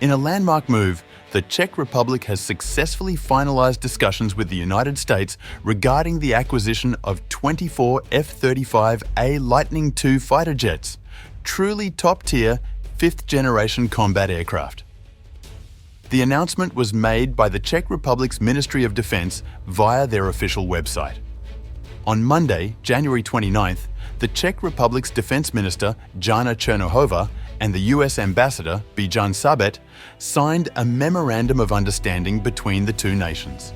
In a landmark move, the Czech Republic has successfully finalized discussions with the United States regarding the acquisition of 24 F-35A Lightning II fighter jets, truly top-tier, fifth-generation combat aircraft. The announcement was made by the Czech Republic's Ministry of Defense via their official website. On Monday, January 29th, the Czech Republic's Defense Minister, Jana Černochová, and the US Ambassador, Bijan Sabet, signed a Memorandum of Understanding between the two nations.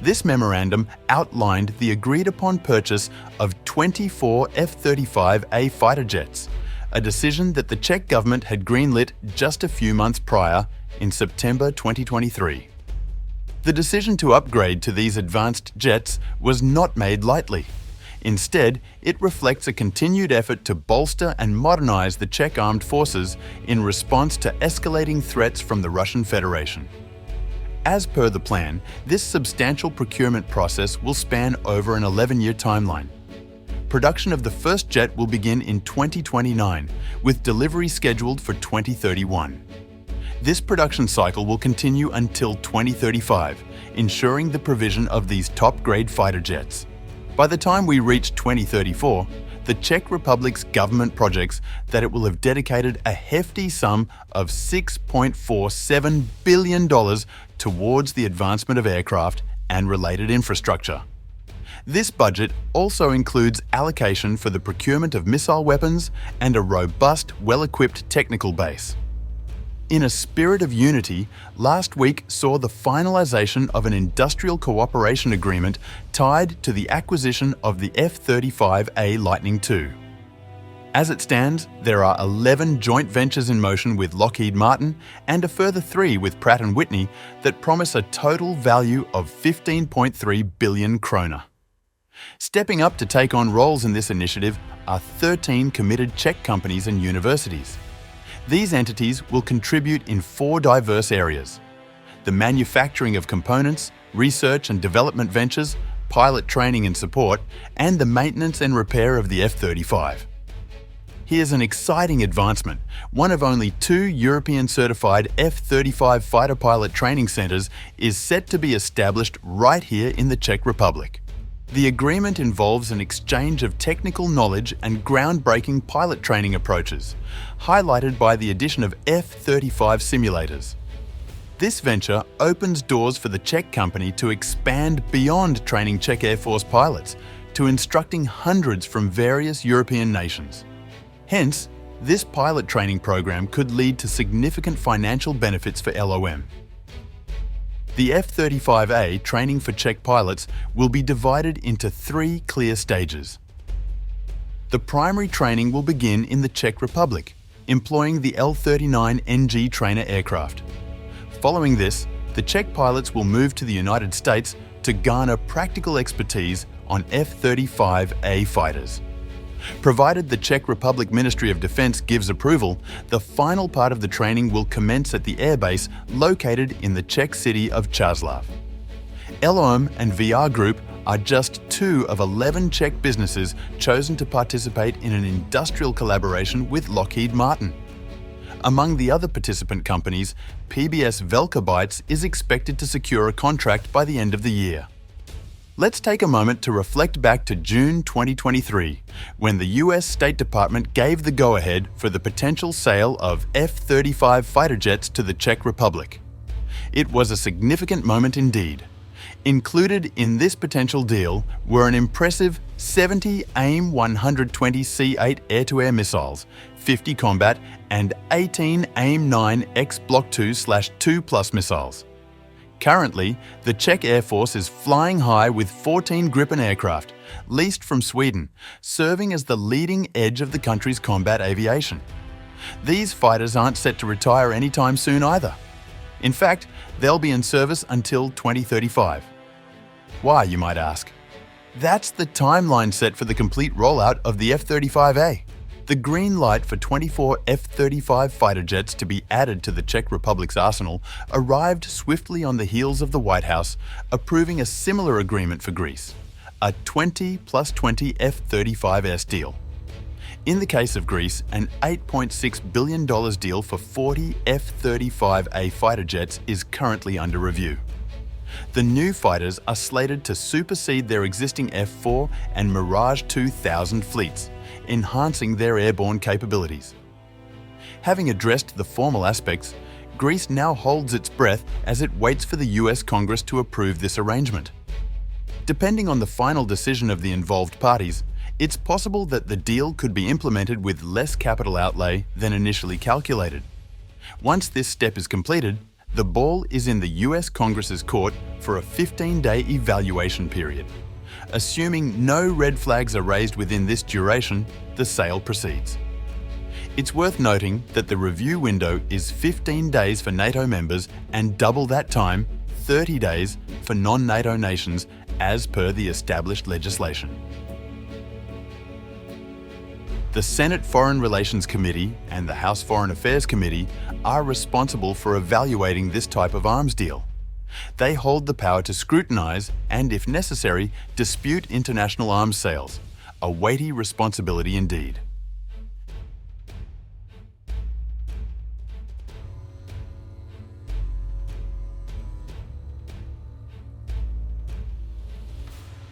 This memorandum outlined the agreed-upon purchase of 24 F-35A fighter jets, a decision that the Czech government had greenlit just a few months prior, in September 2023. The decision to upgrade to these advanced jets was not made lightly. Instead, it reflects a continued effort to bolster and modernize the Czech armed forces in response to escalating threats from the Russian Federation. As per the plan, this substantial procurement process will span over an 11-year timeline. Production of the first jet will begin in 2029, with delivery scheduled for 2031. This production cycle will continue until 2035, ensuring the provision of these top-grade fighter jets. By the time we reach 2034, the Czech Republic's government projects that it will have dedicated a hefty sum of $6.47 billion towards the advancement of aircraft and related infrastructure. This budget also includes allocation for the procurement of missile weapons and a robust, well-equipped technical base. In a spirit of unity, last week saw the finalization of an industrial cooperation agreement tied to the acquisition of the F-35A Lightning II. As it stands, there are 11 joint ventures in motion with Lockheed Martin and a further 3 with Pratt & Whitney that promise a total value of 15.3 billion krona. Stepping up to take on roles in this initiative are 13 committed Czech companies and universities. These entities will contribute in 4 diverse areas: the manufacturing of components, research and development ventures, pilot training and support, and the maintenance and repair of the F-35. Here's an exciting advancement. One of only 2 European-certified F-35 fighter pilot training centers is set to be established right here in the Czech Republic. The agreement involves an exchange of technical knowledge and groundbreaking pilot training approaches, highlighted by the addition of F-35 simulators. This venture opens doors for the Czech company to expand beyond training Czech Air Force pilots to instructing hundreds from various European nations. Hence, this pilot training program could lead to significant financial benefits for LOM. The F-35A training for Czech pilots will be divided into 3 clear stages. The primary training will begin in the Czech Republic, employing the L-39NG trainer aircraft. Following this, the Czech pilots will move to the United States to garner practical expertise on F-35A fighters. Provided the Czech Republic Ministry of Defense gives approval, the final part of the training will commence at the airbase located in the Czech city of Čáslav. LOM and VR Group are just 2 of 11 Czech businesses chosen to participate in an industrial collaboration with Lockheed Martin. Among the other participant companies, PBS Velká Bytes is expected to secure a contract by the end of the year. Let's take a moment to reflect back to June 2023, when the US State Department gave the go-ahead for the potential sale of F-35 fighter jets to the Czech Republic. It was a significant moment indeed. Included in this potential deal were an impressive 70 AIM-120 C-8 air-to-air missiles, 50 combat, and 18 AIM-9 X Block 2/2+ missiles. Currently, the Czech Air Force is flying high with 14 Gripen aircraft, leased from Sweden, serving as the leading edge of the country's combat aviation. These fighters aren't set to retire anytime soon either. In fact, they'll be in service until 2035. Why, you might ask? That's the timeline set for the complete rollout of the F-35A. The green light for 24 F-35 fighter jets to be added to the Czech Republic's arsenal arrived swiftly on the heels of the White House approving a similar agreement for Greece, a 20+20 F-35S deal. In the case of Greece, an $8.6 billion deal for 40 F-35A fighter jets is currently under review. The new fighters are slated to supersede their existing F-4 and Mirage 2000 fleets, enhancing their airborne capabilities. Having addressed the formal aspects, Greece now holds its breath as it waits for the US Congress to approve this arrangement. Depending on the final decision of the involved parties, it's possible that the deal could be implemented with less capital outlay than initially calculated. Once this step is completed, the ball is in the US Congress's court for a 15-day evaluation period. Assuming no red flags are raised within this duration, the sale proceeds. It's worth noting that the review window is 15 days for NATO members and double that time, 30 days, for non-NATO nations as per the established legislation. The Senate Foreign Relations Committee and the House Foreign Affairs Committee are responsible for evaluating this type of arms deal. They hold the power to scrutinize and, if necessary, dispute international arms sales, a weighty responsibility indeed.